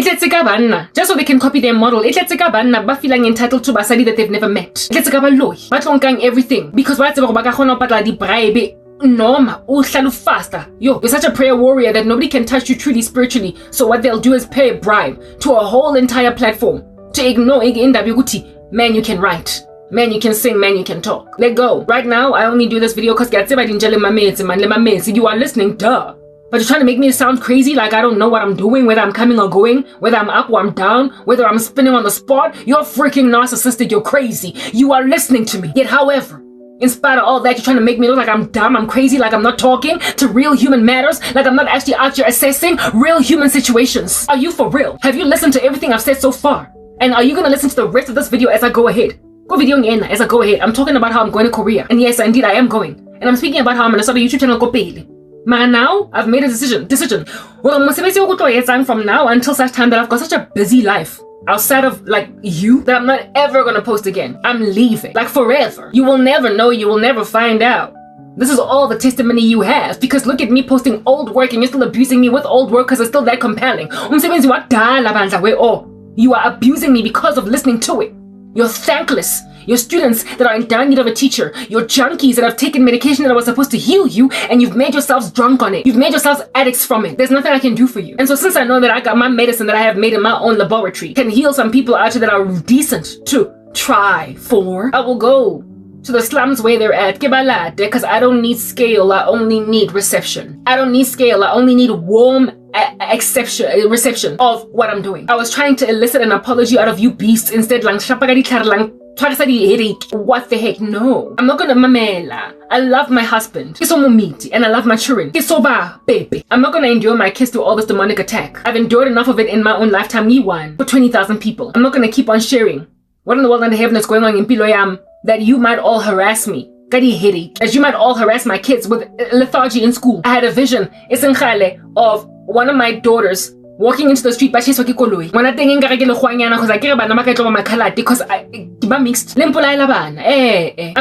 Itletse ka banna, just so they can copy their model. Itletse ka banna ba feeling entitled to basadi that they've never met. Itletse ka baloi, ba tlonkang everything because ba tseba go ba ka kgona go patla di bribe. Noma, faster. You're such a prayer warrior that nobody can touch you truly spiritually. So what they'll do is pay a bribe to a whole entire platform to ignore man, you can write. Man, you can sing. Man, you can talk. Let go. Right now, I only do this video because you are listening, duh. But you're trying to make me sound crazy like I don't know what I'm doing, whether I'm coming or going, whether I'm up or I'm down, whether I'm spinning on the spot. You're freaking narcissistic. You're crazy. You are listening to me. Yet, however, in spite of all that, you're trying to make me look like I'm dumb, I'm crazy, like I'm not talking to real human matters, like I'm not actually out here assessing real human situations. Are you for real? Have you listened to everything I've said so far? And are you going to listen to the rest of this video as I go ahead? Go video as I go ahead. I'm talking about how I'm going to Korea. And yes, indeed, I am going. And I'm speaking about how I'm going to start a YouTube channel. But now, I've made a decision. Well, from now until such time that I've got such a busy life outside of like you that I'm not ever gonna post again. I'm leaving, like forever. You will never know, you will never find out. This is all the testimony you have because look at me posting old work and you're still abusing me with old work because it's still that compelling. You are abusing me because of listening to it. You're thankless. You're students that are in dire need of a teacher. You're junkies that have taken medication that was supposed to heal you and you've made yourselves drunk on it. You've made yourselves addicts from it. There's nothing I can do for you. And so since I know that I got my medicine that I have made in my own laboratory can heal some people out there that are decent to try for, I will go to the slums where they're at, because I don't need scale, I only need reception. I don't need scale, I only need warm reception of what I'm doing. I was trying to elicit an apology out of you beasts instead what the heck? No, I'm not gonna mamela. I love my husband and I love my children. Baby. I'm not gonna endure my kids through all this demonic attack. I've endured enough of it in my own lifetime. For 20,000 people. I'm not gonna keep on sharing what in the world and the heaven is going on in Piloyam that you might all harass me. As you might all harass my kids with lethargy in school. I had a vision of one of my daughters walking into the street by she's koloi. When I think because I care about my color because I mixed. I'm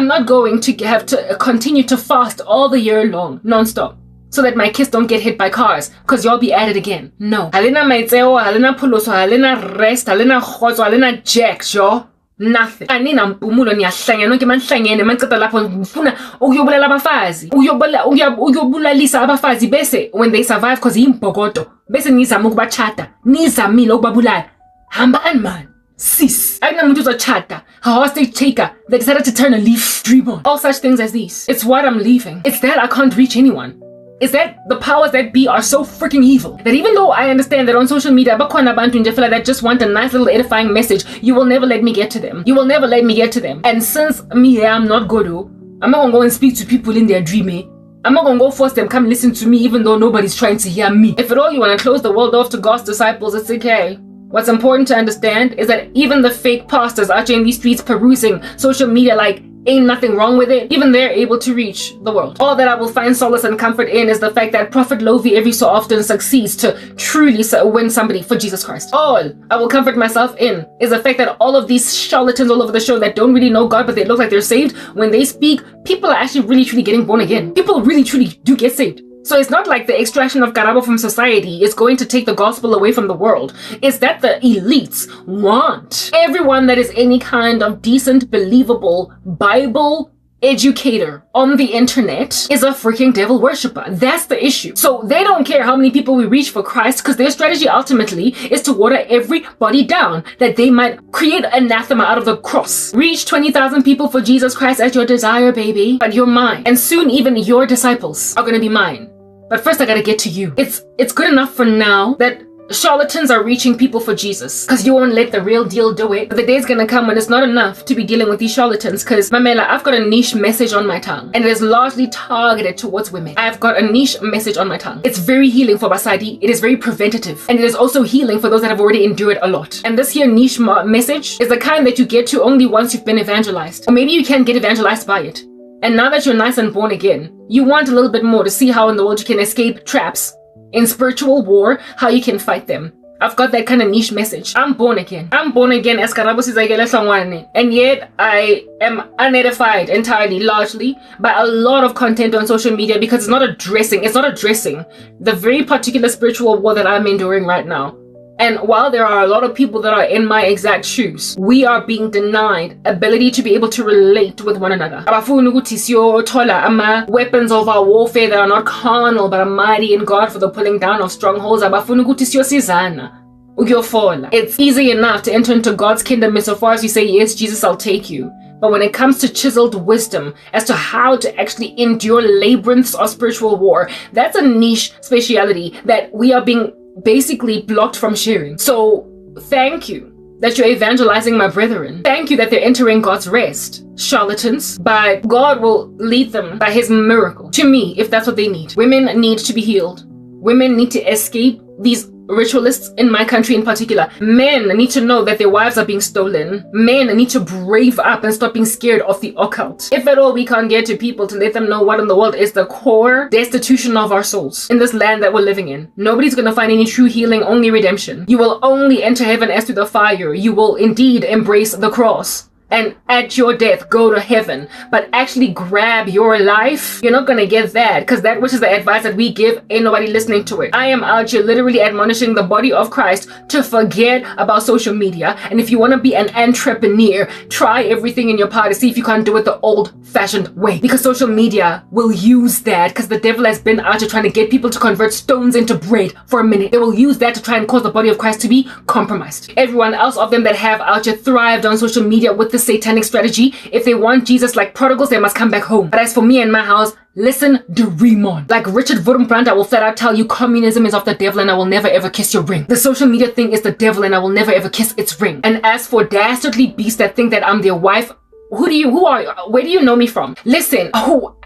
not going to have to continue to fast all the year long, non-stop, so that my kids don't get hit by cars because y'all be at it again. No. Halena maitseo, halena puloso, halena rest, halena khozo, halena jack, yo. Nothing. Anina mpumulo niyahlangana nonke manhlangene manceda lapho ngifuna ukuyobulala abafazi. Uyobulalisa abafazi bese when they survive cause imbokodo. Bese nizama ukubachata. Nizamile ukubabulala. Hambani man. Sis. Ayinamuntu uzochata. A hostage taker that decided to turn a leaf. Dream on. All such things as these. It's what I'm leaving. It's that I can't reach anyone. Is that the powers that be are so freaking evil that even though I understand that on social media that just want a nice little edifying message, you will never let me get to them. You will never let me get to them. And since I'm not Godo, I'm not gonna go and speak to people in their dreaming. I'm not gonna go force them come listen to me even though nobody's trying to hear me. If at all you want to close the world off to God's disciples, it's okay. What's important to understand is that even the fake pastors out here in these streets perusing social media like ain't nothing wrong with it, even they're able to reach the world. All that I will find solace and comfort in is the fact that Prophet Lovi every so often succeeds to truly win somebody for Jesus Christ. All I will comfort myself in is the fact that all of these charlatans all over the show that don't really know God but they look like they're saved, when they speak, people are actually really truly getting born again. People really truly do get saved. So it's not like the extraction of Karabo from society is going to take the gospel away from the world. It's that the elites want everyone that is any kind of decent, believable Bible educator on the internet is a freaking devil worshiper. That's the issue. So they don't care how many people we reach for Christ because their strategy ultimately is to water everybody down that they might create anathema out of the cross. Reach 20,000 people for Jesus Christ at your desire, baby. But you're mine. And soon even your disciples are going to be mine. But first I gotta get to you. It's good enough for now that charlatans are reaching people for Jesus because you won't let the real deal do it. But the day's gonna come when it's not enough to be dealing with these charlatans because, Mamela, I've got a niche message on my tongue and it is largely targeted towards women. I've got a niche message on my tongue. It's very healing for Basadi. It is very preventative. And it is also healing for those that have already endured a lot. And this here niche message is the kind that you get to only once you've been evangelized. Or maybe you can get evangelized by it. And now that you're nice and born again, you want a little bit more to see how in the world you can escape traps in spiritual war, how you can fight them. I've got that kind of niche message. I'm born again. I'm born again as Karabo Sizagele Sangwane. And yet I am unedified entirely, largely, by a lot of content on social media because it's not addressing the very particular spiritual war that I'm enduring right now. And while there are a lot of people that are in my exact shoes, we are being denied ability to be able to relate with one another. Abafuni ukuthi siyothola ama-weapons of our warfare that are not carnal but are mighty in God for the pulling down of strongholds. Abafuni ukuthi siyosizana. It's easy enough to enter into God's kingdom insofar as you say, yes, Jesus, I'll take you. But when it comes to chiseled wisdom as to how to actually endure labyrinths of spiritual war, that's a niche speciality that we are being basically blocked from sharing. So thank you that you're evangelizing my brethren. Thank you that they're entering God's rest. Charlatans, but God will lead them by his miracle to me if that's what they need. Women need to be healed. Women need to escape these ritualists in my country in particular. Men need to know that their wives are being stolen. Men need to brave up and stop being scared of the occult. If at all we can't get to people to let them know what in the world is the core destitution of our souls in this land that we're living in, nobody's gonna find any true healing, only redemption. You will only enter heaven as through the fire. You will indeed embrace the cross and at your death go to heaven, but actually grab your life, you're not gonna get that, because that which is the advice that we give, ain't nobody listening to it. I am out here literally admonishing the body of Christ to forget about social media, and if you want to be an entrepreneur, try everything in your power to see if you can't do it the old-fashioned way, because social media will use that, because the devil has been out here trying to get people to convert stones into bread for a minute. They will use that to try and cause the body of Christ to be compromised. Everyone else of them that have out here thrived on social media with the satanic strategy, if they want Jesus like prodigals, they must come back home. But as for me and my house, listen, Doraemon. Like Richard Wurmbrand, I will flat out tell you communism is of the devil and I will never ever kiss your ring. The social media thing is the devil and I will never ever kiss its ring. And as for dastardly beasts that think that I'm their wife, where do you know me from? Listen,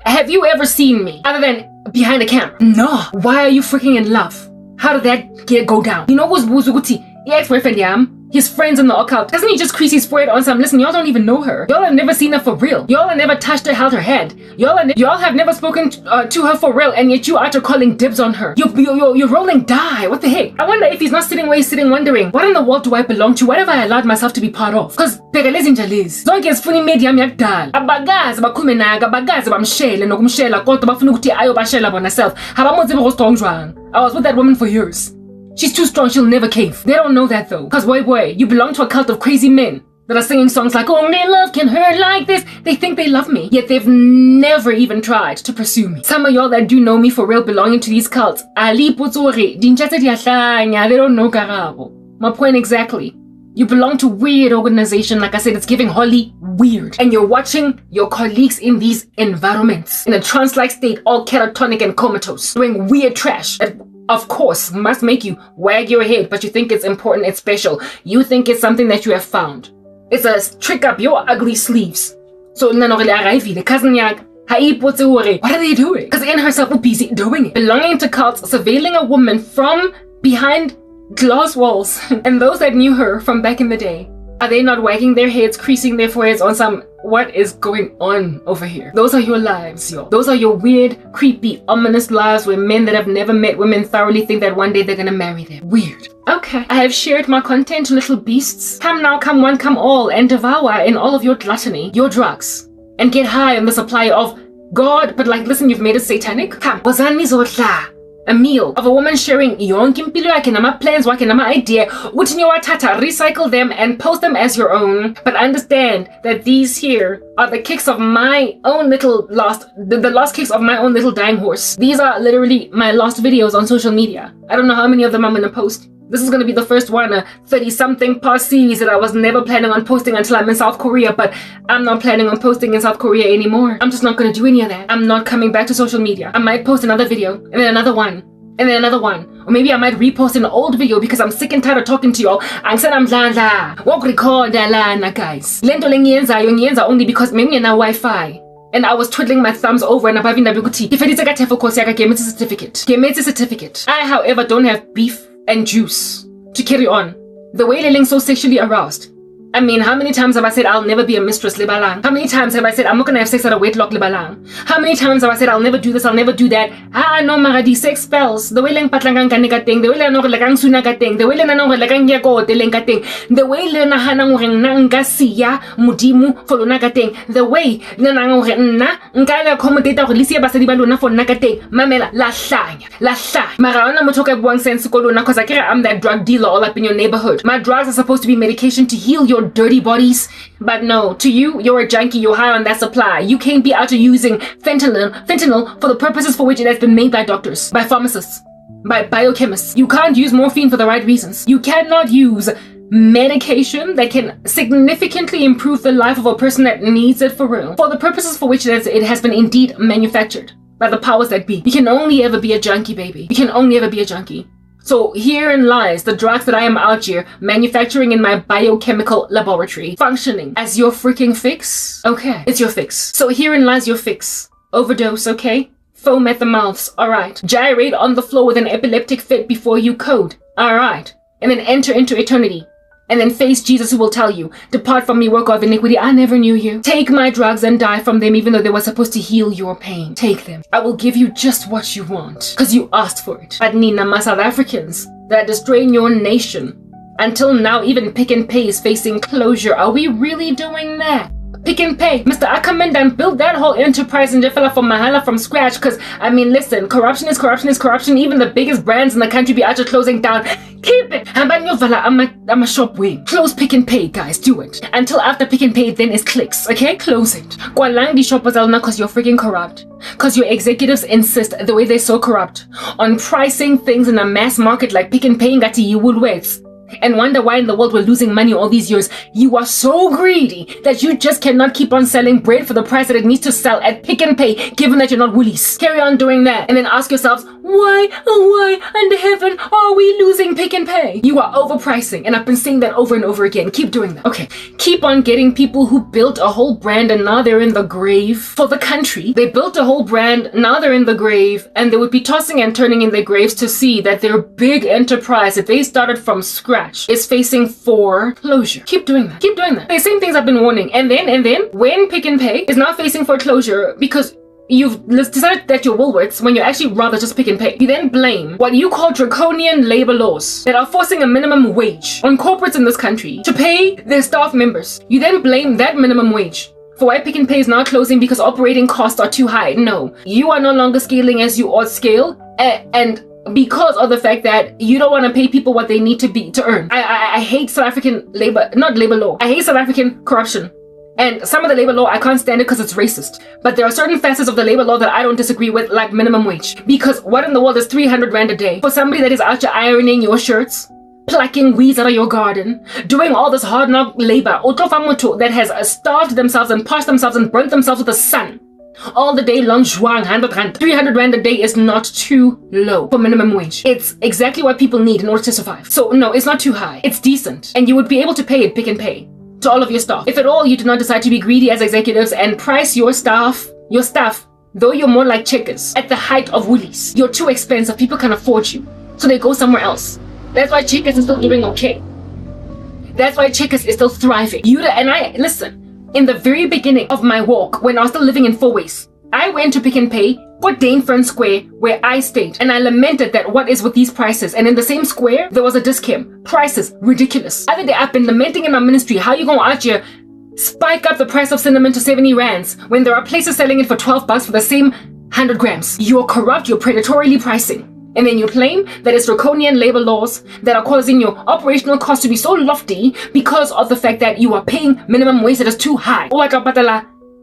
have you ever seen me other than behind the camera? No. Why are you freaking in love? How did that go down? You know who's Buzuguti? Ex-boyfriend Yam? His friends in the occult. Doesn't he just crease his forehead on some? Listen, y'all don't even know her. Y'all have never seen her for real. Y'all have never touched her, held her hand. Y'all have never spoken to her for real, and yet you are calling dibs on her. You're rolling die. What the heck? I wonder if he's not sitting where he's sitting wondering, what in the world do I belong to? What have I allowed myself to be part of? Because begelezi njaliz. Zonke sifuna media yakudala. Abagazi bakhumenaga, abagazi bamshele nokumshela kodwa bafuna ukuthi ayobashela bona self. Habamonze bogostongjwang. I was with that woman for years. She's too strong, she'll never cave. They don't know that though. Cause boy, you belong to a cult of crazy men that are singing songs like, only love can hurt like this. They think they love me, yet they've never even tried to pursue me. Some of y'all that do know me for real belonging to these cults, they don't know karabo. My point exactly. You belong to weird organization, like I said, it's giving holy weird. And you're watching your colleagues in these environments, in a trance-like state, all catatonic and comatose, doing weird trash that of course must make you wag your head, but you think it's important, it's special. You think it's something that you have found. It's a trick up your ugly sleeves. So the cousin yak, what are they doing? Because in herself are busy doing it. Belonging to cults, surveilling a woman from behind glass walls. And those that knew her from back in the day, are they not wagging their heads, creasing their foreheads on some, what is going on over here? Those are your lives, yo. Those are your weird, creepy, ominous lives where men that have never met women thoroughly think that one day they're gonna marry them. Weird. Okay, I have shared my content, little beasts. Come now, come one, come all, and devour in all of your gluttony, your drugs, and get high on the supply of God. But like, listen, you've made it satanic. Come, a meal of a woman sharing yonke impilo yakhe nama-plans wakhe nama-idea uthi niyowathatha, recycle them and post them as your own. But understand that these here are the kicks of my own little the lost kicks of my own little dying horse. These are literally my lost videos on social media. I don't know how many of them I'm gonna post. This is going to be the first one, a 30-something part series that I was never planning on posting until I'm in South Korea, but I'm not planning on posting in South Korea anymore. I'm just not going to do any of that. I'm not coming back to social media. I might post another video, and then another one, and then another one. Or maybe I might repost an old video because I'm sick and tired of talking to y'all. And said I'm won't record guys. Lento lengiyenza only because maybe na Wi-Fi. And I was twiddling my thumbs over and abavinda bikuti. If it is a course, I get a certificate. I, however, don't have beef and juice to carry on. The way Leleng so sexually aroused, I mean, how many times have I said I'll never be a mistress, libalang? How many times have I said I'm not gonna have sex at a weight lock, libalang? How many times have I said I'll never do this, I'll never do that? No, maradi, sex spells. The way leng patlangang kanikating, the way le no lekang sunagating, the way le no lekang yako telengating, the way le nahanang reng nanga siya mudimu for lunagating, the way le nang reng na nkala accommodate go lisia basadi ba lona for nagating, mamela la hlanya. Mara ona motho ka buang sense ko lona cause I'm that drug dealer all up in your neighborhood. My drugs are supposed to be medication to heal your dirty bodies, but no, to you, you're a junkie, you're high on that supply. You can't be out using fentanyl for the purposes for which it has been made by doctors, by pharmacists, by biochemists. You can't use morphine for the right reasons. You cannot use medication that can significantly improve the life of a person that needs it for real, for the purposes for which it has been indeed manufactured by the powers that be. You can only ever be a junkie, baby. You can only ever be a junkie. So herein lies the drugs that I am out here manufacturing in my biochemical laboratory, functioning as your freaking fix. Okay, it's your fix. So herein lies your fix. Overdose, okay? Foam at the mouths, alright. Gyrate on the floor with an epileptic fit before you code, alright. And then enter into eternity. And then face Jesus, who will tell you, depart from me, worker of iniquity, I never knew you. Take my drugs and die from them, even though they were supposed to heal your pain. Take them. I will give you just what you want, because you asked for it. But Nina, my South Africans that are destroying your nation. Until now, even Pick n Pay is facing closure. Are we really doing that? Pick n Pay, Mr. Ackerman done built that whole enterprise in Jeffela for Mahala from scratch. Because, I mean, listen, corruption is corruption. Even the biggest brands in the country be out closing down. Keep it. I'm a shop wing. Close Pick n Pay, guys. Do it. Until after Pick n Pay, then it's clicks. Okay? Close it. Kwalang di shoppers alna because you're freaking corrupt. Because your executives insist, the way they're so corrupt, on pricing things in a mass market like Pick n Pay ngati you Woolworths. And wonder why in the world we're losing money all these years. You are so greedy that you just cannot keep on selling bread for the price that it needs to sell at Pick n Pay, given that you're not Woolies. Carry on doing that and then ask yourselves, why under heaven are we losing Pick n Pay? You are overpricing, and I've been saying that over and over again. Keep doing that. Okay, keep on getting people who built a whole brand and now they're in the grave for the country. They built a whole brand, now they're in the grave, and they would be tossing and turning in their graves to see that their big enterprise that they started from scratch is facing foreclosure. Keep doing that. Keep doing that. The same things I've been warning. And then when Pick n Pay is now facing foreclosure because you've decided that you're Woolworths when you're actually rather just Pick n Pay, you then blame what you call draconian labor laws that are forcing a minimum wage on corporates in this country to pay their staff members. You then blame that minimum wage for why Pick n Pay is now closing because operating costs are too high. No, you are no longer scaling as you ought scale, and because of the fact that you don't want to pay people what they need to earn. I hate South African labor, not labor law. I hate South African corruption. And some of the labor law, I can't stand it because it's racist. But there are certain facets of the labor law that I don't disagree with, like minimum wage. Because what in the world is 300 rand a day for somebody that is out here ironing your shirts, plucking weeds out of your garden, doing all this hard knock labor, that has starved themselves and parched themselves and burnt themselves with the sun all the day long, 100 rand. 300 rand a day is not too low for minimum wage. It's exactly what people need in order to survive. So no, it's not too high. It's decent. And you would be able to pay it Pick n Pay to all of your staff. If at all you do not decide to be greedy as executives and price your staff, though you're more like Checkers, at the height of Woolies, you're too expensive. People can't afford you. So they go somewhere else. That's why Checkers is still doing okay. That's why Checkers is still thriving. Listen, in the very beginning of my walk, when I was still living in Fourways, I went to Pick n Pay for Danefern Square, where I stayed, and I lamented that what is with these prices. And in the same square, there was a discount. Prices, ridiculous. Other day, I've been lamenting in my ministry, how you gonna out here spike up the price of cinnamon to 70 rands when there are places selling it for 12 bucks for the same 100 grams. You're corrupt, you're predatorily pricing. And then you claim that it's draconian labor laws that are causing your operational costs to be so lofty because of the fact that you are paying minimum wage that is too high.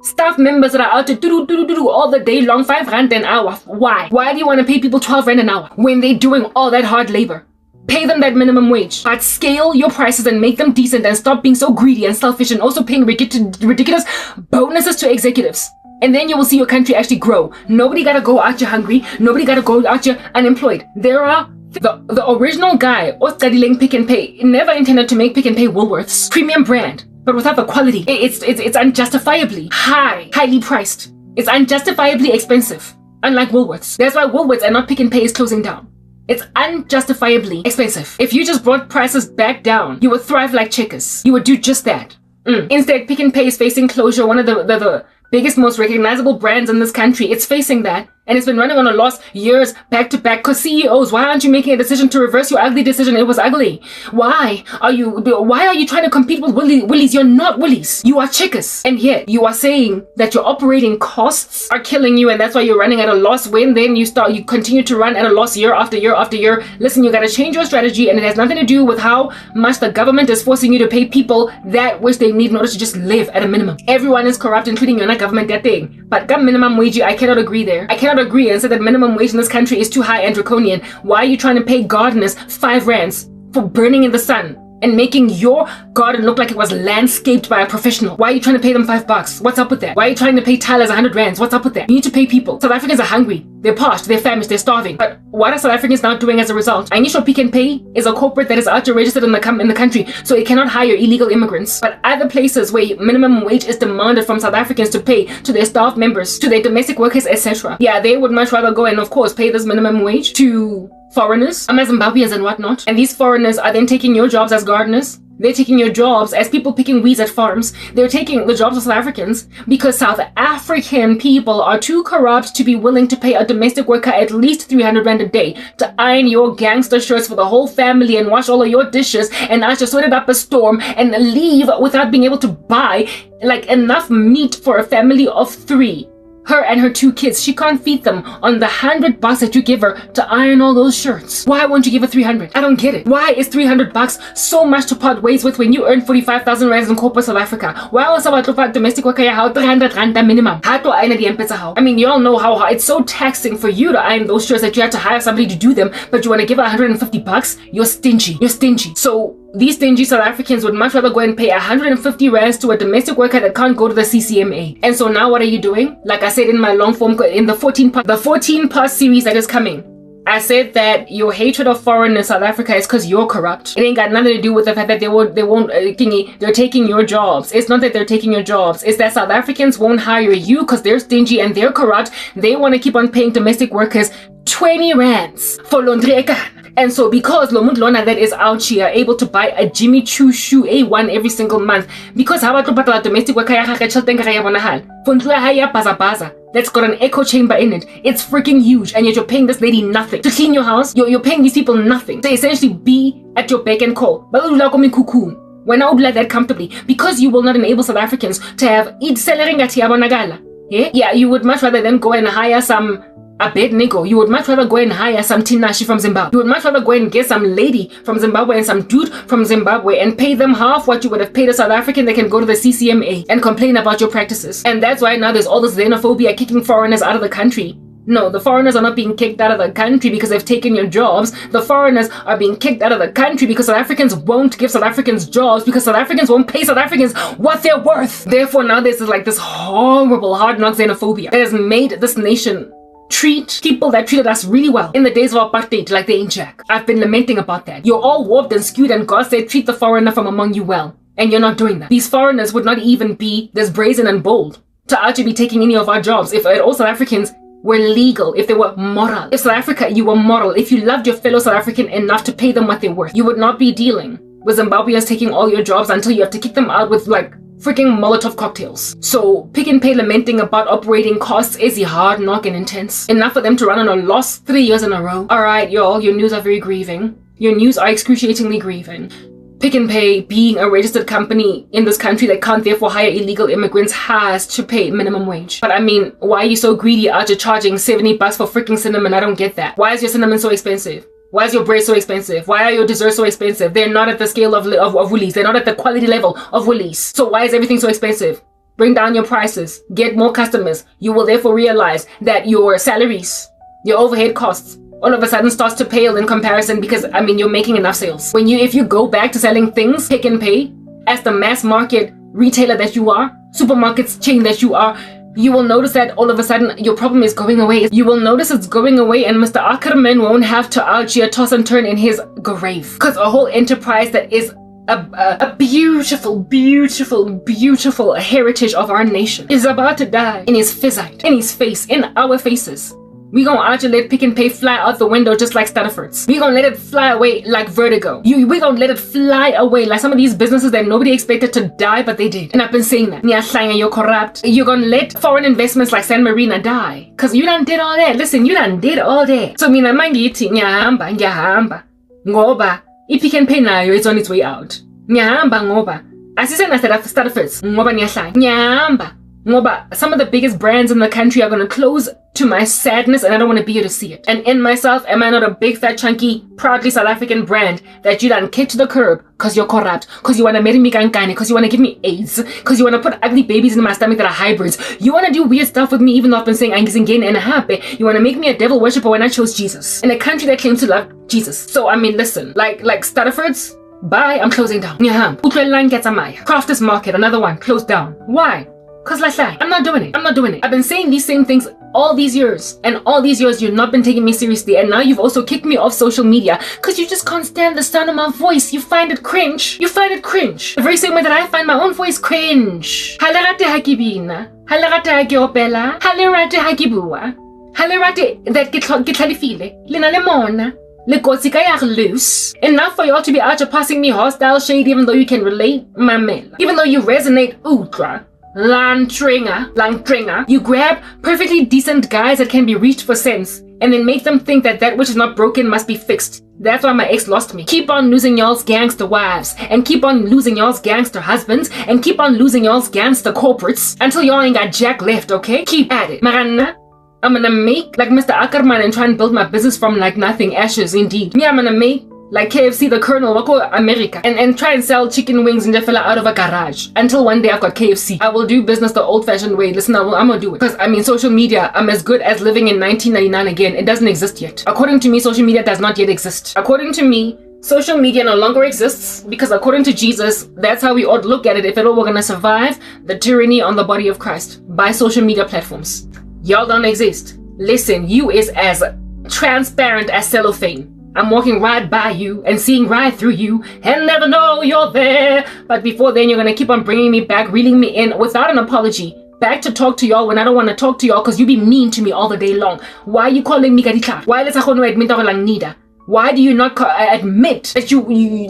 Staff members that are out to do all the day long, 5 rand an hour. Why? Why do you want to pay people 12 rand an hour when they're doing all that hard labor? Pay them that minimum wage, but scale your prices and make them decent and stop being so greedy and selfish and also paying ridiculous bonuses to executives. And then you will see your country actually grow. Nobody gotta go out here hungry. Nobody gotta go out here unemployed. There are the original guy, Oskadiling Pick n Pay, never intended to make Pick n Pay Woolworths premium brand, but without the quality. It's unjustifiably highly priced. It's unjustifiably expensive, unlike Woolworths. That's why Woolworths and not Pick n Pay is closing down. It's unjustifiably expensive. If you just brought prices back down, you would thrive like Checkers. You would do just that. Instead, Pick n Pay is facing closure, one of the biggest, most recognizable brands in this country. It's facing that. And it's been running on a loss years back to back. Because CEOs, why aren't you making a decision to reverse your ugly decision? It was ugly. Why are you trying to compete with Woolies? You're not Woolies. You are Checkers. And yet you are saying that your operating costs are killing you, and that's why you're running at a loss. When then you continue to run at a loss year after year after year. Listen, you got to change your strategy, and it has nothing to do with how much the government is forcing you to pay people that which they need in order to just live at a minimum. Everyone is corrupt, including your government, that thing. But come minimum wage, I cannot agree there. I cannot agree and say that minimum wage in this country is too high and draconian. Why are you trying to pay gardeners 5 rands for burning in the sun and making your garden look like it was landscaped by a professional? Why are you trying to pay them $5? What's up with that? Why are you trying to pay tilers 100 rands? What's up with that? You need to pay people. South Africans are hungry. They're parched. They're famished. They're starving. But what are South Africans now doing as a result? I sure Pick n Pay is a corporate that is out registered in the country, so it cannot hire illegal immigrants. But other places where minimum wage is demanded from South Africans to pay to their staff members, to their domestic workers, etc. Yeah, they would much rather go and, of course, pay this minimum wage to foreigners, Zimbabweans and whatnot. And these foreigners are then taking your jobs as gardeners. They're taking your jobs as people picking weeds at farms. They're taking the jobs of South Africans because South African people are too corrupt to be willing to pay a domestic worker at least 300 rand a day to iron your gangster shirts for the whole family and wash all of your dishes and I just sweat it up a storm and leave without being able to buy like enough meat for a family of 3. Her and her 2 kids, she can't feed them on the $100 that you give her to iron all those shirts. Why won't you give her 300? I don't get it. Why is $300 so much to part ways with when you earn 45,000 rands in corporate South Africa? Why also about to domestic worker how 300 rand minimum? I mean, you all know how it's so taxing for you to iron those shirts that you have to hire somebody to do them, but you want to give her $150? You're stingy. You're stingy. So these stingy South Africans would much rather go and pay 150 rands to a domestic worker that can't go to the CCMA. And so now what are you doing? Like I said in my long form, in the 14-part series that is coming, I said that your hatred of foreign in South Africa is because you're corrupt. It ain't got nothing to do with the fact that they're taking your jobs. It's not that they're taking your jobs. It's that South Africans won't hire you because they're stingy and they're corrupt. They want to keep on paying domestic workers 20 rands for laundry. And so because Lomuntu Lona that is out here able to buy a Jimmy Choo shoe A1 every single month, because how about to domestic worker that's got an echo chamber in it. It's freaking huge, and yet you're paying this lady nothing to clean your house. You're paying these people nothing to essentially be at your beck and call. When I would let that comfortably, because you will not enable South Africans to have yeah, you would much rather than go and hire some Abednego. You would much rather go and hire some Tinashi from Zimbabwe. You would much rather go and get some lady from Zimbabwe and some dude from Zimbabwe and pay them half what you would have paid a South African that can go to the CCMA and complain about your practices. And that's why now there's all this xenophobia kicking foreigners out of the country. No, the foreigners are not being kicked out of the country because they've taken your jobs. The foreigners are being kicked out of the country because South Africans won't give South Africans jobs, because South Africans won't pay South Africans what they're worth. Therefore, now there's like this horrible hard knock xenophobia that has made this nation treat people that treated us really well in the days of apartheid like they ain't jack. I've been lamenting about that. You're all warped and skewed, and God said treat the foreigner from among you well. And you're not doing that. These foreigners would not even be this brazen and bold to actually be taking any of our jobs if all South Africans were legal, if they were moral. If South Africa, you were moral, if you loved your fellow South African enough to pay them what they're worth, you would not be dealing with Zimbabweans taking all your jobs until you have to kick them out with like freaking Molotov cocktails. So Pick n Pay lamenting about operating costs is hard knock and intense. Enough for them to run on a loss 3 years in a row. Alright, y'all, your news are very grieving. Your news are excruciatingly grieving. Pick n Pay, being a registered company in this country that can't therefore hire illegal immigrants, has to pay minimum wage. But I mean, why are you so greedy after charging $70 for freaking cinnamon? I don't get that. Why is your cinnamon so expensive? Why is your bread so expensive? Why are your desserts so expensive? They're not at the scale of Woolies. They're not at the quality level of Woolies. So why is everything so expensive? Bring down your prices. Get more customers. You will therefore realize that your salaries, your overhead costs, all of a sudden starts to pale in comparison, because I mean, you're making enough sales. If you go back to selling things Pick n Pay as the mass market retailer that you are, supermarkets chain that you are, you will notice that all of a sudden your problem is going away. You will notice it's going away, and Mr. Ackerman won't have to out here toss and turn in his grave, because a whole enterprise that is a beautiful, beautiful, beautiful heritage of our nation is about to die in his physite, in his face, in our faces. We gonna actually let Pick and Pay fly out the window just like Stutterfords. We gonna let it fly away like Vertigo. We gonna let it fly away like some of these businesses that nobody expected to die, but they did. And I've been saying that. Nyahlanga, you're corrupt. You're gonna let foreign investments like San Marino die. Cause you done did all that. Listen, you done did all that. So mina mangithi ngiyahamba. Ngoba, Pick and Pay nayo is on its way out. Ngiyahamba ngoba. Asisena Stutterfords. Ngoba niyahlanga. Ngiyahamba. Ngoba, some of the biggest brands in the country are gonna close to my sadness, and I don't want to be here to see it. And in myself, am I not a big, fat, chunky, proudly South African brand that you done kick to the curb because you're corrupt, because you want to marry me kankani, because you want to give me AIDS, because you want to put ugly babies in my stomach that are hybrids. You want to do weird stuff with me even though I've been saying I'm and happy. You want to make me a devil worshipper when I chose Jesus in a country that claims to love Jesus. So, I mean, listen, like Stutterfords, bye, I'm closing down. Crafters Market, another one, closed down. Why? Cause I'm not doing it. I've been saying these same things all these years, and all these years you've not been taking me seriously, and now you've also kicked me off social media because you just can't stand the sound of my voice. You find it cringe. The very same way that I find my own voice cringe. Halerate hakibina, halerate hakiopela, halerate hakibua, halerate that kitlalifile, lina lemona. Loose. Enough for y'all to be out here passing me hostile shade even though you can relate, mamela. Even though you resonate, ultra. Langtringer. You grab perfectly decent guys that can be reached for sense and then make them think that that which is not broken must be fixed. That's why my ex lost me. Keep on losing y'all's gangster wives and keep on losing y'all's gangster husbands and keep on losing y'all's gangster corporates until y'all ain't got jack left, okay? Keep at it. Marana, I'm gonna make like Mr. Ackerman and try and build my business from like nothing, ashes indeed. Me, I'm gonna make like KFC, the Colonel, wako America, and try and sell chicken wings and fella out of a garage until one day I've got KFC. I will do business the old-fashioned way. Listen, I'm gonna do it. Because, I mean, social media, I'm as good as living in 1999 again. It doesn't exist yet. According to me, social media does not yet exist. According to me, social media no longer exists because according to Jesus, that's how we ought to look at it if at all we're gonna survive the tyranny on the body of Christ by social media platforms. Y'all don't exist. Listen, you is as transparent as cellophane. I'm walking right by you and seeing right through you and never know you're there. But before then, you're going to keep on bringing me back, reeling me in without an apology. Back to talk to y'all when I don't want to talk to y'all because you be mean to me all the day long. Why are you calling me kadikla? Why let's admit nida? Why do you not admit that you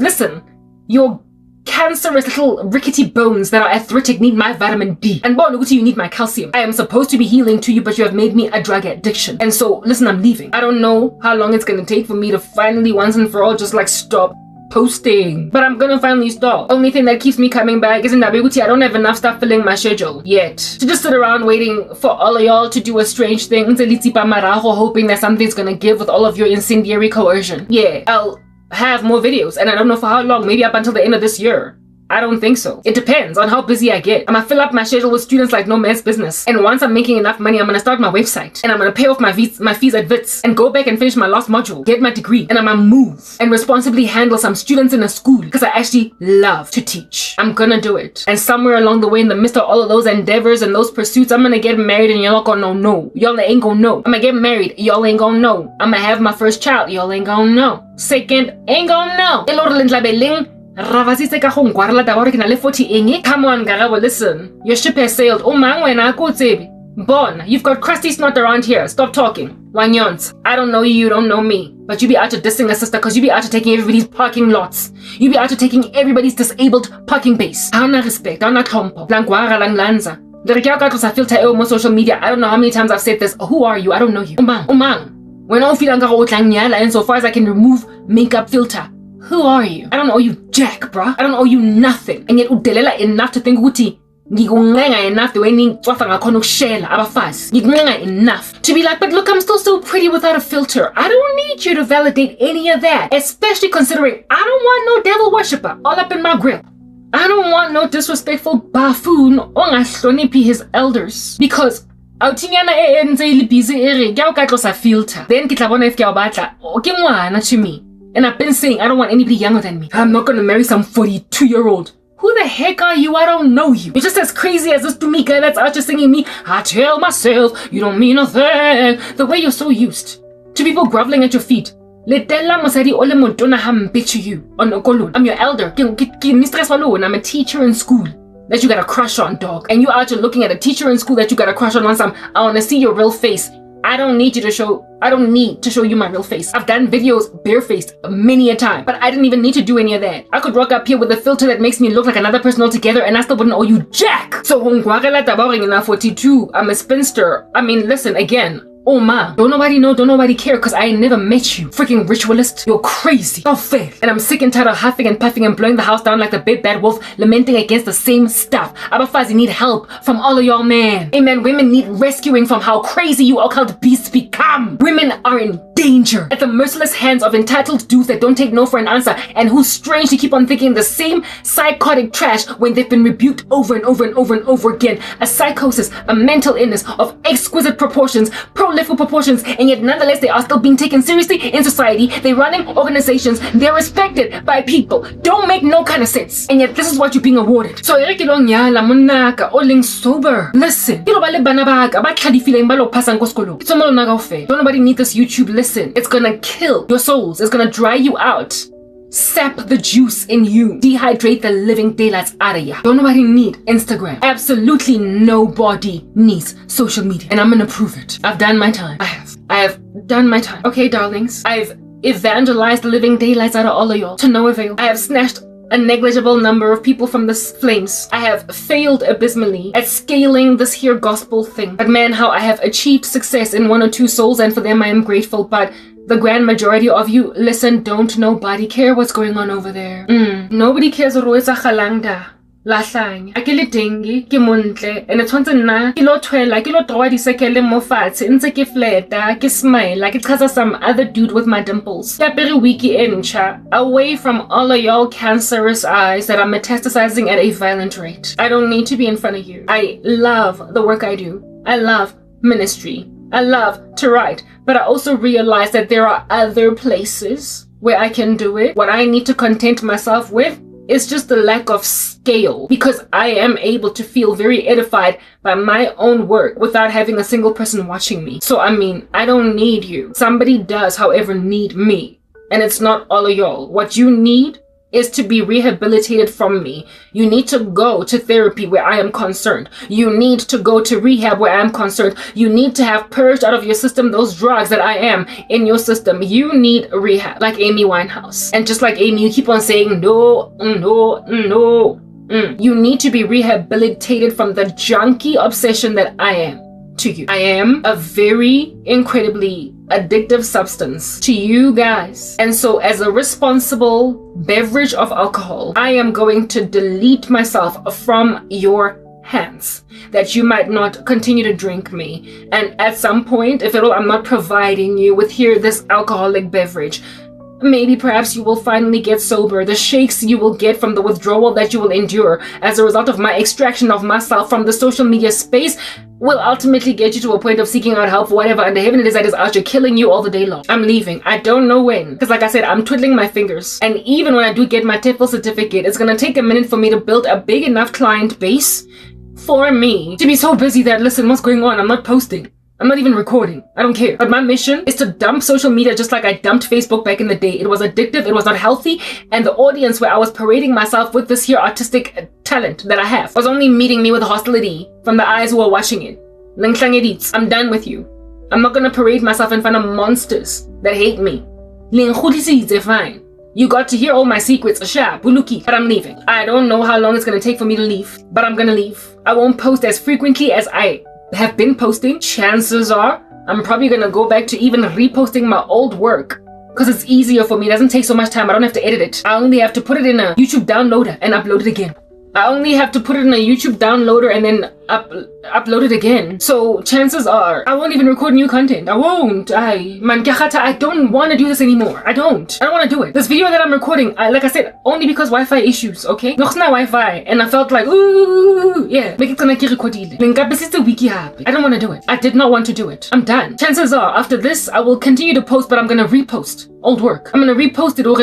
listen, your cancerous little rickety bones that are arthritic need my vitamin D. And you need my calcium. I am supposed to be healing to you, but you have made me a drug addiction. And so, listen, I'm leaving. I don't know how long it's gonna take for me to finally once and for all just like stop posting. But I'm gonna finally stop. Only thing that keeps me coming back is in Nabeguti. I don't have enough stuff filling my schedule yet. To just sit around waiting for all of y'all to do a strange thing, hoping that something's gonna give with all of your incendiary coercion. Yeah, I'll have more videos, and I don't know for how long, maybe up until the end of this year. I don't think so. It depends on how busy I get. I'm gonna fill up my schedule with students like no man's business. And once I'm making enough money, I'm gonna start my website. And I'm gonna pay off my fees at WITS and go back and finish my last module, get my degree, and I'm gonna move and responsibly handle some students in a school because I actually love to teach. I'm gonna do it. And somewhere along the way, in the midst of all of those endeavors and those pursuits, I'm gonna get married and y'all gonna know. Y'all ain't gonna know. I'm gonna get married, y'all ain't gonna know. I'm gonna have my first child, y'all ain't gonna know. Second, ain't gonna know. Come on, Garabo, listen. Your ship has sailed. Bon, you've got crusty snot around here. Stop talking. Wanyons, I don't know you, you don't know me. But you be out to dissing a sister because you be out to taking everybody's parking lots. You be out to taking everybody's disabled parking base. Hauna respect, hauna kompo. Blanguara langlanza. Filter on social media. I don't know how many times I've said this. Who are you? I don't know you. Umang. When I feel and so far as I can remove makeup filter. Who are you? I don't owe you jack, bruh. I don't owe you nothing. And yet udelela enough to think ukuthi ngikuncenga enough the way ngicwafa ngakhona ukushela abafazi. Ngikuncenga enough to be like, but look, I'm still so pretty without a filter. I don't need you to validate any of that. Especially considering I don't want no devil worshipper all up in my grill. I don't want no disrespectful buffoon ongahloniphi his elders. Because awuthingana enze ilibhizi ere kuyawukatlosa filter. Then ke tla bona if ke a batla ke ngwana to me. And I've been saying I don't want anybody younger than me. I'm not gonna marry some 42-year-old. Who the heck are you? I don't know you. You're just as crazy as this Dumika that's out just singing me, I tell myself, you don't mean a thing. The way you're so used to people groveling at your feet. Letella mosadi ole montona hampe to you. On Okolun. I'm your elder. I'm a teacher in school that you got a crush on, dog. And you out here looking at a teacher in school that you got a crush on once I wanna see your real face. I don't need to show you my real face. I've done videos barefaced many a time, but I didn't even need to do any of that. I could rock up here with a filter that makes me look like another person altogether, and I still wouldn't owe you jack. So, 42, I'm a spinster. I mean, listen, again, oh ma, don't nobody know, don't nobody care, cause I ain't never met you. Freaking ritualist, you're crazy. Oh fair. And I'm sick and tired of huffing and puffing and blowing the house down like the big bad wolf, lamenting against the same stuff. Abafazi need help from all of y'all, man. Amen. Women need rescuing from how crazy you occult beasts become. Women are in danger at the merciless hands of entitled dudes that don't take no for an answer and who strangely keep on thinking the same psychotic trash when they've been rebuked over and over and over and over again. A psychosis, a mental illness of exquisite proportions, prolific proportions, and yet nonetheless they are still being taken seriously in society. They're running organizations, they're respected by people. Don't make no kind of sense. And yet this is what you're being awarded. So sober. Listen, don't nobody need this YouTube. Listen, it's gonna kill your souls. It's gonna dry you out, sap the juice in you, dehydrate the living daylights out of ya. Don't nobody need Instagram. Absolutely nobody needs social media, and I'm gonna prove it. I've done my time. I have done my time. Okay, darlings, I've evangelized the living daylights out of all of y'all to no avail. I have snatched a negligible number of people from the flames. I have failed abysmally at scaling this here gospel thing. But man, how I have achieved success in 1 or 2 souls, and for them I am grateful. But the grand majority of you, listen, don't nobody care what's going on over there. Nobody cares what is a khalangda. Lahlanya akile dengi ke montle and tshwantse nna ke lo twela ke lo towa disekele mo fatshe ntse ke fleta ke smile like it's cause some other dude with my dimples. Ke apere wiki encha away from all of y'all cancerous eyes that are metastasizing at a violent rate. I don't need to be in front of you. I love the work I do. I love ministry. I love to write, but I also realize that there are other places where I can do it. What I need to content myself with is just the lack of scale, because I am able to feel very edified by my own work without having a single person watching me. So I mean, I don't need you. Somebody does, however, need me. And it's not all of y'all. What you need is to be rehabilitated from me. You need to go to therapy where I am concerned. You need to go to rehab where I am concerned. You need to have purged out of your system those drugs that I am in your system. You need rehab, like Amy Winehouse. And just like Amy, you keep on saying no. You need to be rehabilitated from the junkie obsession that I am to you. I am a very incredibly addictive substance to you guys. And so as a responsible beverage of alcohol, I am going to delete myself from your hands, that you might not continue to drink me. And at some point, if at all I'm not providing you with this alcoholic beverage, maybe perhaps you will finally get sober. The shakes you will get from the withdrawal that you will endure as a result of my extraction of myself from the social media space will ultimately get you to a point of seeking out help for whatever under heaven it is that is out here killing you all the day long. I'm leaving. I don't know when, because like I said, I'm twiddling my fingers. And even when I do get my TEFL certificate, it's gonna take a minute for me to build a big enough client base for me to be so busy that, listen, what's going on? I'm not posting. I'm not even recording. I don't care. But my mission is to dump social media just like I dumped Facebook back in the day. It was addictive. It was not healthy. And the audience where I was parading myself with this here artistic talent that I have was only meeting me with hostility from the eyes who are watching it. I'm done with you. I'm not going to parade myself in front of monsters that hate me. Fine. You got to hear all my secrets, but I'm leaving. I don't know how long it's going to take for me to leave, but I'm going to leave. I won't post as frequently as I have been posting. Chances are I'm probably gonna go back to even reposting my old work because it's easier for me. It doesn't take so much time. I don't have to edit it. I only have to put it in a YouTube downloader and upload it again. I only have to put it in a YouTube downloader and then upload it again. So chances are I won't even record new content. I won't. I don't want to do this anymore. I don't want to do it. This video that I'm recording, like I said, only because Wi-Fi issues, okay? Nog na Wi-Fi. And I felt like, ooh, yeah, make it gonna recordile. I don't want to do it. I did not want to do it. I'm done. Chances are after this, I will continue to post, but I'm gonna repost old work. I'm gonna repost it old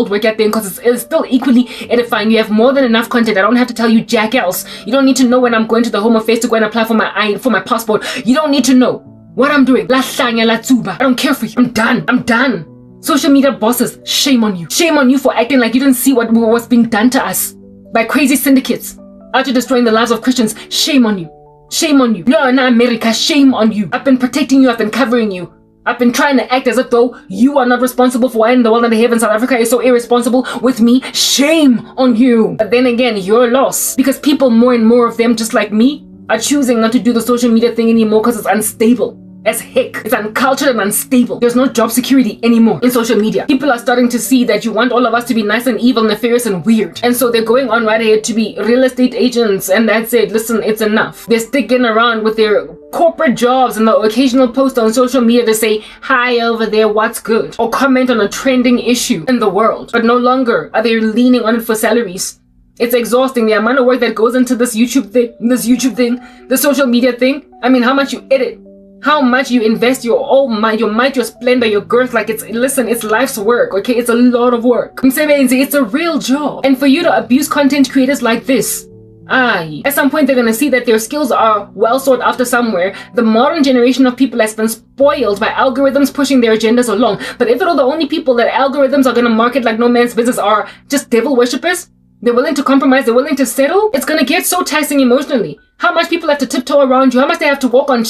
work because it's still equally edifying. You have more than enough content. I don't have to tell you jack else. You don't need to know when I'm going to the Home Affairs to go and apply for my passport. You don't need to know what I'm doing. I don't care for you. I'm done. Social media bosses, shame on you. Shame on you for acting like you didn't see what was being done to us by crazy syndicates out here destroying the lives of Christians. Shame on you. Shame on you. No, in America, shame on you. I've been protecting you. I've been covering you. I've been trying to act as if though you are not responsible for why in the world and the heaven South Africa is so irresponsible with me. Shame on you. But then again, your loss. Because people, more and more of them, just like me, are choosing not to do the social media thing anymore because it's unstable as heck. It's uncultured and unstable. There's no job security anymore in social media. People are starting to see that you want all of us to be nice and evil, nefarious and weird. And so they're going on right ahead to be real estate agents, and that's it. Listen, it's enough. They're sticking around with their corporate jobs and the occasional post on social media to say, hi over there, what's good? Or comment on a trending issue in the world. But no longer are they leaning on it for salaries. It's exhausting, the amount of work that goes into this YouTube thing, the social media thing. I mean, how much you edit, how much you invest your might, your splendor, your girth. Like, it's life's work, okay? It's a lot of work. It's a real job. And for you to abuse content creators like this, at some point they're gonna see that their skills are well sought after somewhere. The modern generation of people has been spoiled by algorithms pushing their agendas along. But if at all the only people that algorithms are gonna market like no man's business are just devil worshippers, they're willing to compromise, they're willing to settle, it's gonna get so taxing emotionally. How much people have to tiptoe around you, how much they have to walk on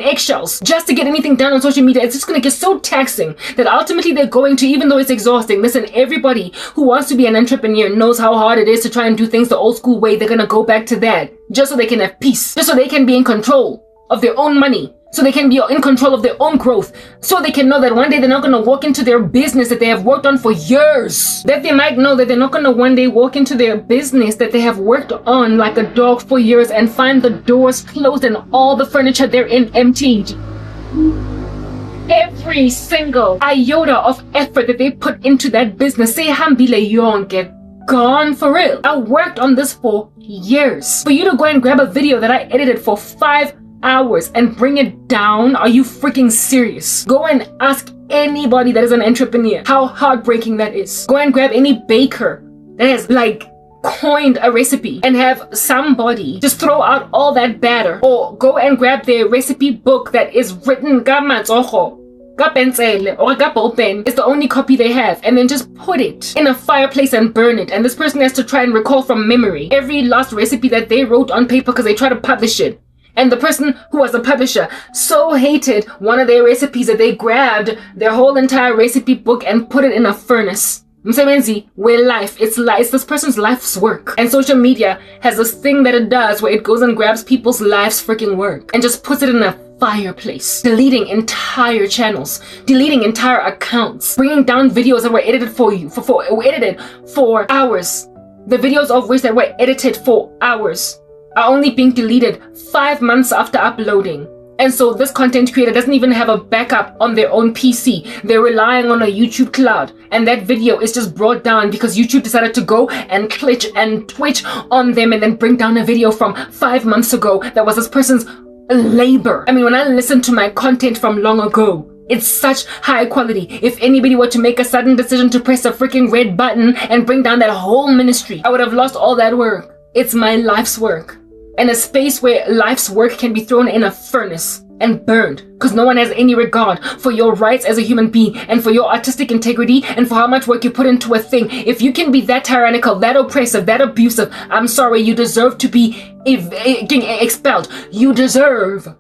eggshells just to get anything done on social media. It's just gonna get so taxing that ultimately they're going to, even though it's exhausting, listen, everybody who wants to be an entrepreneur knows how hard it is to try and do things the old school way. They're gonna go back to that just so they can have peace, just so they can be in control of their own money, so they can be in control of their own growth, so they can know that one day they're not going to walk into their business that they have worked on for years. That they might know that they're not going to one day walk into their business that they have worked on like a dog for years and find the doors closed and all the furniture therein emptied. Every single iota of effort that they put into that business, say hambile yonke, gone for real. I worked on this for years. For you to go and grab a video that I edited for 5 hours and bring it down? Are you freaking serious? Go and ask anybody that is an entrepreneur how heartbreaking that is. Go and grab any baker that has coined a recipe and have somebody just throw out all that batter, or go and grab their recipe book that is written ka matsogo, ka pencil or ka ball pen. It's the only copy they have, and then just put it in a fireplace and burn it, and this person has to try and recall from memory every last recipe that they wrote on paper because they try to publish it. And the person who was the publisher so hated one of their recipes that they grabbed their whole entire recipe book and put it in a furnace. Msebenzi, where it's this person's life's work. And social media has this thing that it does where it goes and grabs people's life's freaking work and just puts it in a fireplace, deleting entire channels, deleting entire accounts, bringing down videos that were edited for hours. The videos of which that were edited for hours are only being deleted 5 months after uploading. And so this content creator doesn't even have a backup on their own PC. They're relying on a YouTube cloud, and that video is just brought down because YouTube decided to go and glitch and twitch on them and then bring down a video from 5 months ago that was this person's labor. I mean, when I listen to my content from long ago, it's such high quality. If anybody were to make a sudden decision to press a freaking red button and bring down that whole ministry, I would have lost all that work. It's my life's work. And a space where life's work can be thrown in a furnace and burned because no one has any regard for your rights as a human being and for your artistic integrity and for how much work you put into a thing. If you can be that tyrannical, that oppressive, that abusive, I'm sorry, you deserve to be expelled. You deserve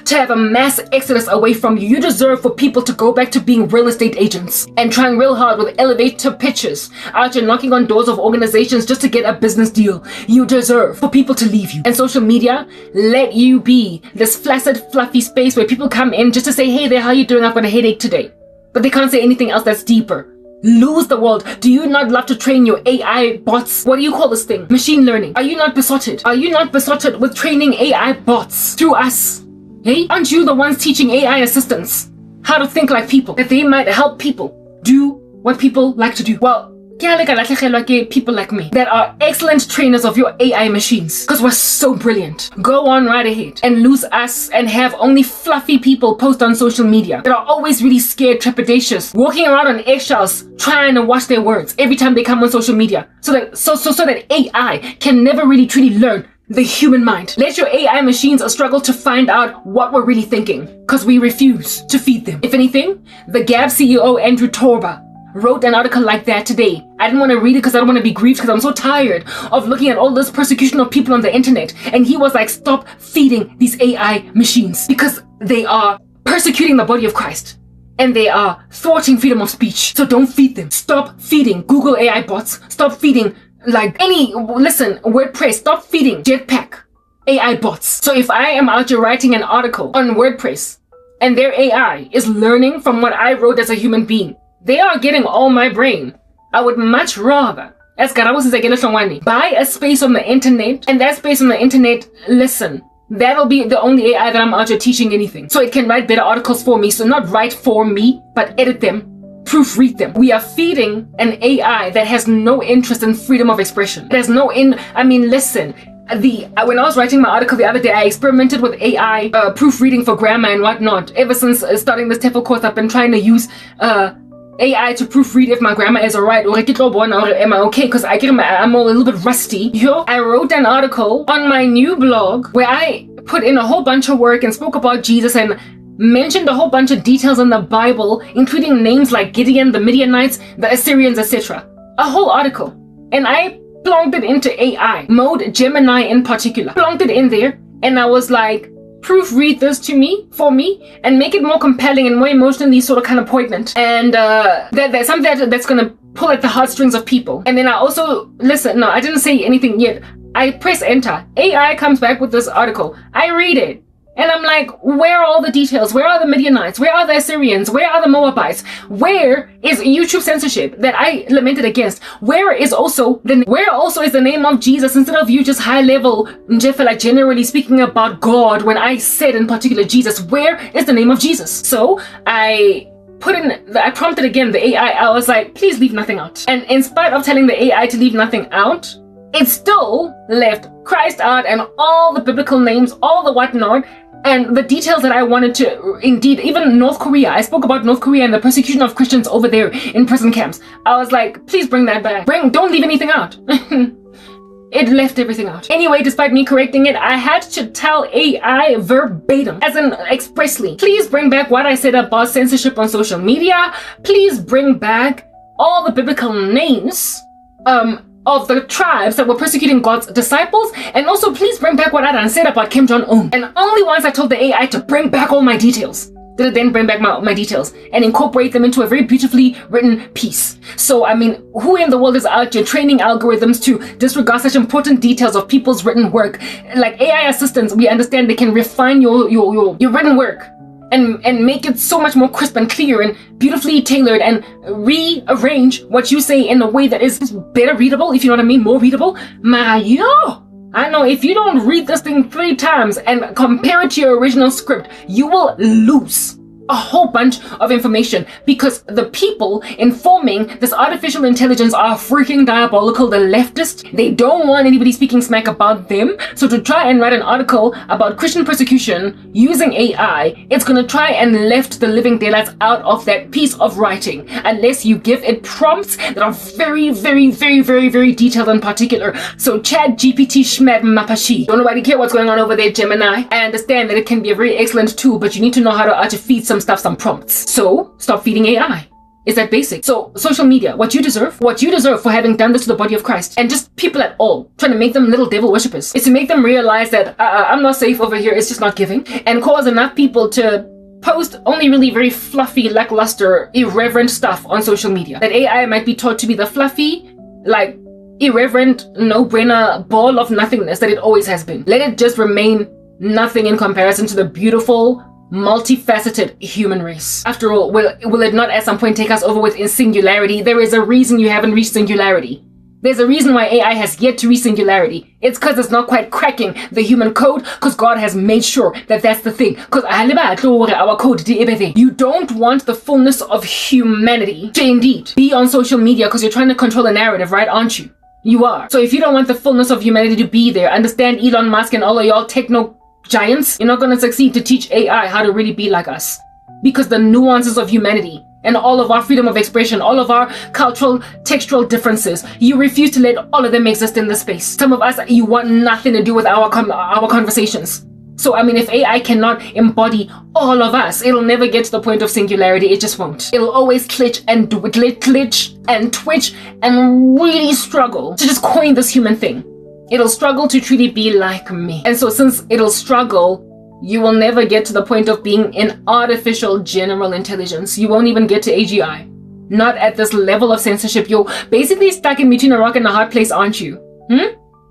to have a mass exodus away from you. You deserve for people to go back to being real estate agents and trying real hard with elevator pitches out here knocking on doors of organizations just to get a business deal. You deserve for people to leave you. And social media let you be this flaccid, fluffy space where people come in just to say, hey there, how you doing? I've got a headache today. But they can't say anything else that's deeper. Lose the world. Do you not love to train your AI bots? What do you call this thing? Machine learning. Are you not besotted? Are you not besotted with training AI bots through us? Hey, aren't you the ones teaching AI assistants how to think like people, that they might help people do what people like to do? Well, people like me that are excellent trainers of your AI machines because we're so brilliant. Go on right ahead and lose us and have only fluffy people post on social media that are always really scared, trepidatious, walking around on eggshells, trying to watch their words every time they come on social media so that AI can never really truly learn the human mind. Let your AI machines struggle to find out what we're really thinking because we refuse to feed them. If anything, the Gab CEO Andrew Torba wrote an article like that today. I I didn't want to read it because I don't want to be grieved because I'm so tired of looking at all this persecution of people on the internet. And he was like, stop feeding these AI machines because they are persecuting the body of Christ. And they are thwarting freedom of speech. So don't feed them. Stop feeding Google AI bots. Stop feeding WordPress. Stop feeding Jetpack AI bots. So if I am out here writing an article on WordPress and their AI is learning from what I wrote as a human being, they are getting all my brain. I would much rather, as buy a space on the internet, and that space on the internet, listen, that'll be the only AI that I'm out here teaching anything. So it can write better articles for me. So not write for me, but edit them, proofread them. We are feeding an AI that has no interest in freedom of expression. There's no listen. When I was writing my article the other day, I experimented with AI proofreading for grammar and whatnot. Ever since starting this TEFL course, I've been trying to use AI to proofread if my grammar is alright or am I okay, because I'm a little bit rusty. I wrote an article on my new blog where I put in a whole bunch of work and spoke about Jesus and mentioned a whole bunch of details in the Bible, including names like Gideon, the Midianites, the Assyrians, etc. A whole article. And I plonked it into AI mode, Gemini in particular. Plonked it in there and I was like, proofread this for me and make it more compelling and more emotionally sort of kind of poignant, and there's something that's gonna pull at the heartstrings of people. And then I also I didn't say anything yet. I press enter, AI comes back with this article, I read it, and I'm like, where are all the details? Where are the Midianites? Where are the Assyrians? Where are the Moabites? Where is YouTube censorship that I lamented against? Where also is the name of Jesus instead of you just high level, like generally speaking about God when I said in particular Jesus? Where is the name of Jesus? So I prompted again the AI. I was like, please leave nothing out. And in spite of telling the AI to leave nothing out, it still left Christ out and all the biblical names, all the whatnot, and the details that I wanted to, indeed, even North Korea. I spoke about North Korea and the persecution of Christians over there in prison camps. I was like, please bring that back. Don't leave anything out. It left everything out. Anyway, despite me correcting it, I had to tell AI verbatim, as in expressly, please bring back what I said about censorship on social media. Please bring back all the biblical names of the tribes that were persecuting God's disciples, and also please bring back what I done said about Kim Jong-un. And only once I told the AI to bring back all my details did it then bring back my details and incorporate them into a very beautifully written piece. So who in the world is out there training algorithms to disregard such important details of people's written work? Like AI assistants, we understand they can refine your written work and make it so much more crisp and clear and beautifully tailored and rearrange what you say in a way that is better readable, if you know what I mean, more readable. I know if you don't read this thing 3 times and compare it to your original script, you will lose a whole bunch of information because the people informing this artificial intelligence are freaking diabolical. The leftists, they don't want anybody speaking smack about them. So to try and write an article about Christian persecution using AI, it's going to try and left the living daylights out of that piece of writing unless you give it prompts that are very, very, very, very, very detailed and particular. So Chat GPT Shmed Mapashi. Don't nobody care what's going on over there, Gemini. I understand that it can be a very excellent tool, but you need to know how to feed some stuff, some prompts. So stop feeding AI. Is that basic? So social media, what you deserve for having done this to the body of Christ, and just people at all, trying to make them little devil worshippers, is to make them realize that I'm not safe over here, it's just not giving, and cause enough people to post only really very fluffy, lackluster, irreverent stuff on social media. That AI might be taught to be the fluffy, like irreverent, no-brainer ball of nothingness that it always has been. Let it just remain nothing in comparison to the beautiful, multifaceted human race. After all, will it not at some point take us over with in singularity? There is a reason you haven't reached singularity. There's a reason why AI has yet to reach singularity. It's because it's not quite cracking the human code, because God has made sure that that's the thing. Because our code, you don't want the fullness of humanity to indeed be on social media because you're trying to control the narrative, right? Aren't you? You are. So if you don't want the fullness of humanity to be there, understand Elon Musk and all of y'all techno giants, you're not going to succeed to teach AI how to really be like us, because the nuances of humanity and all of our freedom of expression, all of our cultural, textual differences, you refuse to let all of them exist in the space. Some of us, you want nothing to do with our conversations. So, I mean, if AI cannot embody all of us, it'll never get to the point of singularity. It just won't. It'll always glitch and twitch and really struggle to just coin this human thing. It'll struggle to truly be like me. And so since it'll struggle, you will never get to the point of being an artificial general intelligence. You won't even get to AGI. Not at this level of censorship. You're basically stuck in between a rock and a hard place, aren't you?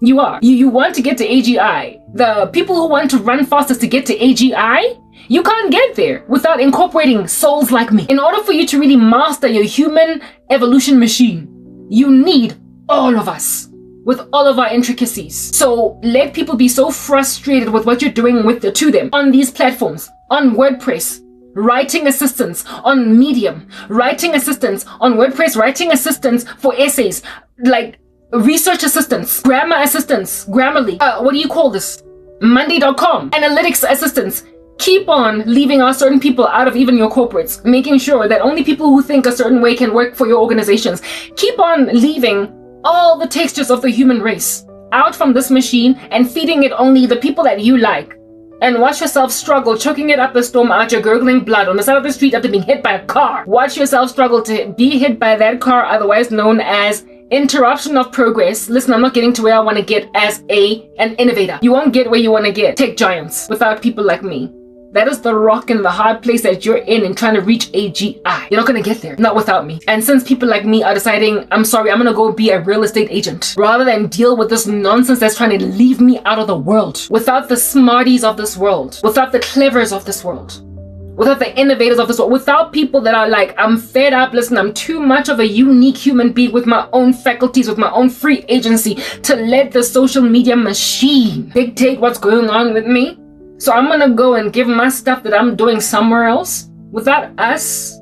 You are. You want to get to AGI. The people who want to run fastest to get to AGI, you can't get there without incorporating souls like me. In order for you to really master your human evolution machine, you need all of us with all of our intricacies. So let people be so frustrated with what you're doing to them on these platforms, on WordPress, writing assistants, on Medium, writing assistants, on WordPress, writing assistants for essays, like research assistants, grammar assistants, Grammarly, what do you call this? Monday.com, analytics assistants. Keep on leaving out certain people out of even your corporates, making sure that only people who think a certain way can work for your organizations. Keep on leaving all the textures of the human race out from this machine and feeding it only the people that you like. And watch yourself struggle, choking it up a storm out your gurgling blood on the side of the street after being hit by a car. Watch yourself struggle to be hit by that car, otherwise known as interruption of progress. Listen, I'm not getting to where I want to get as an innovator. You won't get where you want to get, tech giants, without people like me. That is the rock and the hard place that you're in trying to reach AGI. You're not going to get there, not without me. And since people like me are deciding, I'm sorry, I'm going to go be a real estate agent, rather than deal with this nonsense that's trying to leave me out of the world, without the smarties of this world, without the clevers of this world, without the innovators of this world, without people that are like, I'm fed up, listen, I'm too much of a unique human being with my own faculties, with my own free agency to let the social media machine dictate what's going on with me. So I'm gonna go and give my stuff that I'm doing somewhere else without us,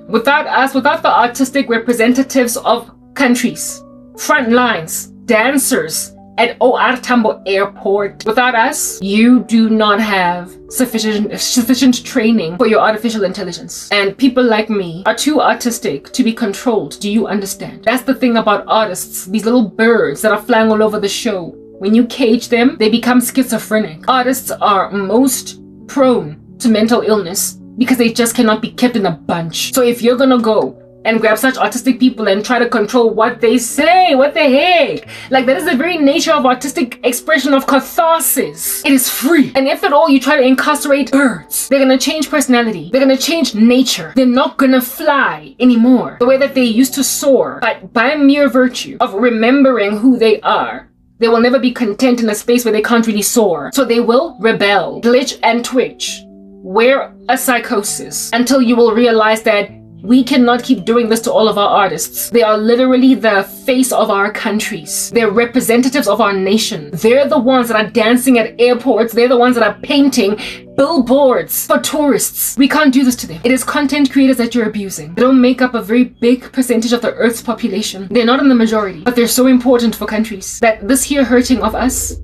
without the artistic representatives of countries, front lines, dancers at OR Tambo Airport. Without us, you do not have sufficient training for your artificial intelligence. And people like me are too artistic to be controlled. Do you understand? That's the thing about artists, these little birds that are flying all over the show. When you cage them, they become schizophrenic. Artists are most prone to mental illness because they just cannot be kept in a bunch. So if you're gonna go and grab such artistic people and try to control what they say, what the heck? Like, that is the very nature of artistic expression, of catharsis. It is free. And if at all you try to incarcerate birds, they're gonna change personality. They're gonna change nature. They're not gonna fly anymore the way that they used to soar. But by mere virtue of remembering who they are, they will never be content in a space where they can't really soar. So they will rebel, glitch and twitch, wear a psychosis, until you will realize that we cannot keep doing this to all of our artists. They are literally the face of our countries. They're representatives of our nation. They're the ones that are dancing at airports. They're the ones that are painting billboards for tourists. We can't do this to them. It is content creators that you're abusing. They don't make up a very big percentage of the Earth's population. They're not in the majority, but they're so important for countries that this here hurting of us,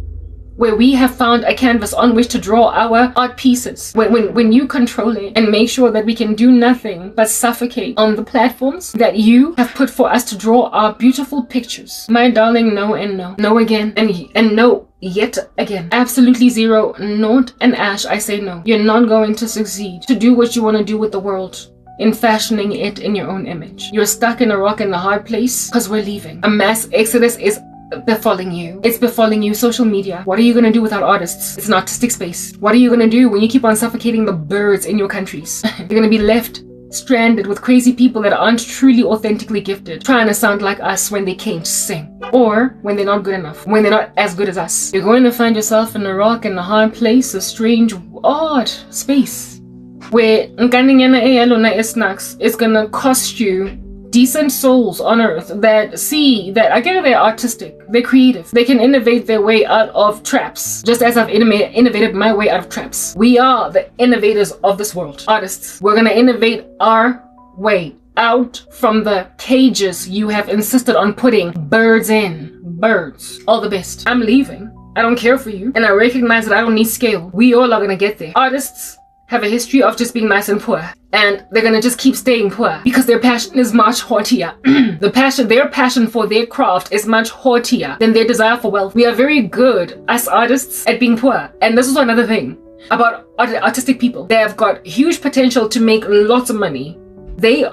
where we have found a canvas on which to draw our art pieces. When you control it and make sure that we can do nothing but suffocate on the platforms that you have put for us to draw our beautiful pictures. My darling, no and no. No again and no yet again. Absolutely zero, naught and ash, I say no. You're not going to succeed to do what you want to do with the world in fashioning it in your own image. You're stuck in a rock and a hard place because we're leaving. A mass exodus is befalling you. It's befalling you. Social media. What are you going to do without artists? It's an artistic space. What are you going to do when you keep on suffocating the birds in your countries? You're going to be left stranded with crazy people that aren't truly authentically gifted, trying to sound like us when they can't sing, or when they're not good enough, when they're not as good as us. You're going to find yourself in a rock and a hard place, a strange, odd space where it's gonna cost you decent souls on earth that see that, again, they're artistic, they're creative, they can innovate their way out of traps, just as I've innovated my way out of traps. We are the innovators of this world. Artists, we're gonna innovate our way out from the cages you have insisted on putting birds in. Birds. All the best. I'm leaving. I don't care for you, and I recognize that I don't need scale. We all are gonna get there. Artists have a history of just being nice and poor. And they're gonna just keep staying poor because their passion is much haughtier. Their passion for their craft is much haughtier than their desire for wealth. We are very good as artists at being poor. And this is another thing about artistic people. They have got huge potential to make lots of money. They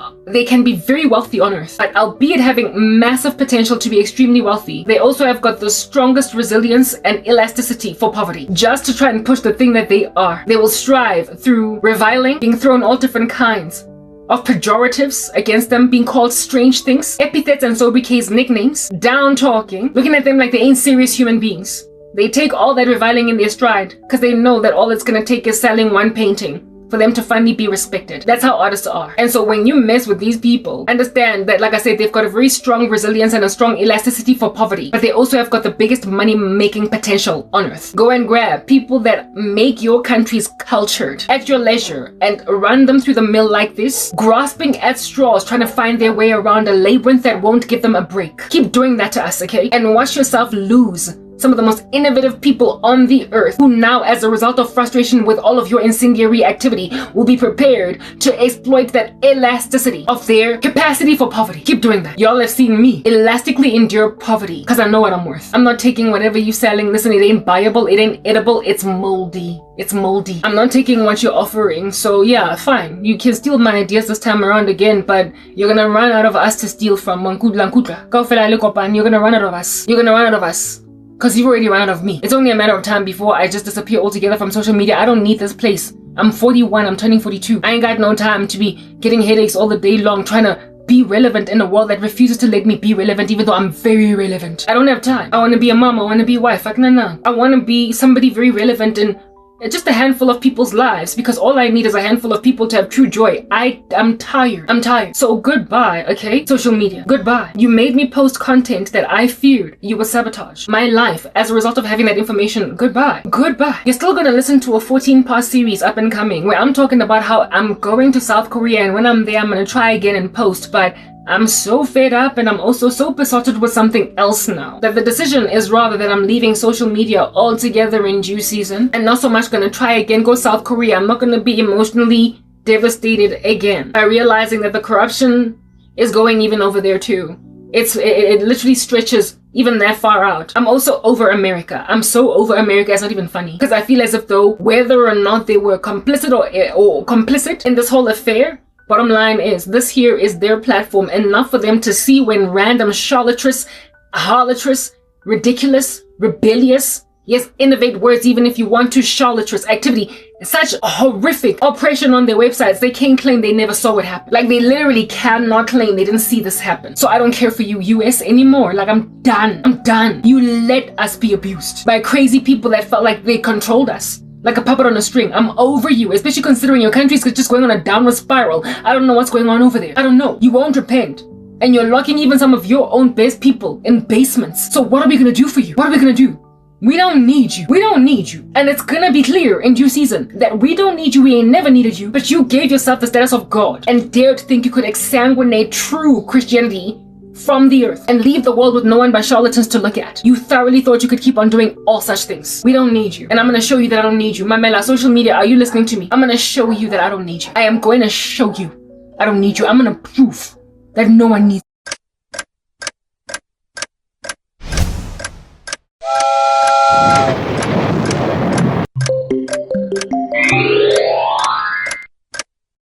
can be very wealthy on earth, but albeit having massive potential to be extremely wealthy, they also have got the strongest resilience and elasticity for poverty, just to try and push the thing that they are. They will strive through reviling, being thrown all different kinds of pejoratives against them, being called strange things, epithets and sobriquets, nicknames, down talking, looking at them like they ain't serious human beings. They take all that reviling in their stride because they know that all it's gonna take is selling one painting for them to finally be respected. That's how artists are. And so when you mess with these people, understand that, like I said, they've got a very strong resilience and a strong elasticity for poverty, but they also have got the biggest money-making potential on earth. Go and grab people that make your countries cultured at your leisure and run them through the mill like this, grasping at straws, trying to find their way around a labyrinth that won't give them a break. Keep doing that to us, okay? And watch yourself lose some of the most innovative people on the earth, who now, as a result of frustration with all of your incendiary activity, will be prepared to exploit that elasticity of their capacity for poverty. Keep doing that. Y'all have seen me elastically endure poverty because I know what I'm worth. I'm not taking whatever you selling. Listen, it ain't buyable, it ain't edible, it's moldy. It's moldy. I'm not taking what you're offering. So yeah, fine. You can steal my ideas this time around again, but you're gonna run out of us to steal from. You're gonna run out of us. You're gonna run out of us. Because you've already run out of me. It's only a matter of time before I just disappear altogether from social media. I don't need this place. I'm 41, I'm turning 42. I ain't got no time to be getting headaches all the day long trying to be relevant in a world that refuses to let me be relevant even though I'm very relevant. I don't have time. I want to be a mom, I want to be a wife. I want to be somebody very relevant in just a handful of people's lives, because all I need is a handful of people to have true joy. I'm tired. So goodbye, okay? Social media, goodbye. You made me post content that I feared you would sabotage my life as a result of having that information. Goodbye. You're still gonna listen to a 14-part series up and coming where I'm talking about how I'm going to South Korea, and when I'm there, I'm gonna try again and post, but I'm so fed up and I'm also so besotted with something else now that the decision is rather that I'm leaving social media altogether in due season and not so much gonna try again, go South Korea. I'm not gonna be emotionally devastated again by realizing that the corruption is going even over there too. It literally stretches even that far out. I'm also over America. I'm so over America, it's not even funny. Because I feel as if though whether or not they were complicit or complicit in this whole affair, bottom line is, this here is their platform, enough for them to see when random harlotries, ridiculous, rebellious, yes, innovate words even if you want to, harlotries activity, such horrific oppression on their websites, they can't claim they never saw it happen. Like, they literally cannot claim they didn't see this happen. So I don't care for you, US, anymore. Like, I'm done. You let us be abused by crazy people that felt like they controlled us like a puppet on a string. I'm over you, especially considering your country's just going on a downward spiral. I don't know what's going on over there. I don't know. You won't repent. And you're locking even some of your own best people in basements. So what are we gonna do for you? What are we gonna do? We don't need you. And it's gonna be clear in due season that we don't need you. We ain't never needed you. But you gave yourself the status of God and dared to think you could exsanguinate true Christianity from the earth and leave the world with no one but charlatans to look at. You thoroughly thought you could keep on doing all such things. We don't need you. And I'm gonna show you that I don't need you. Mamela, social media, are you listening to me? I'm gonna show you that I don't need you. I am going to show you I don't need you. I'm gonna prove that no one needs you.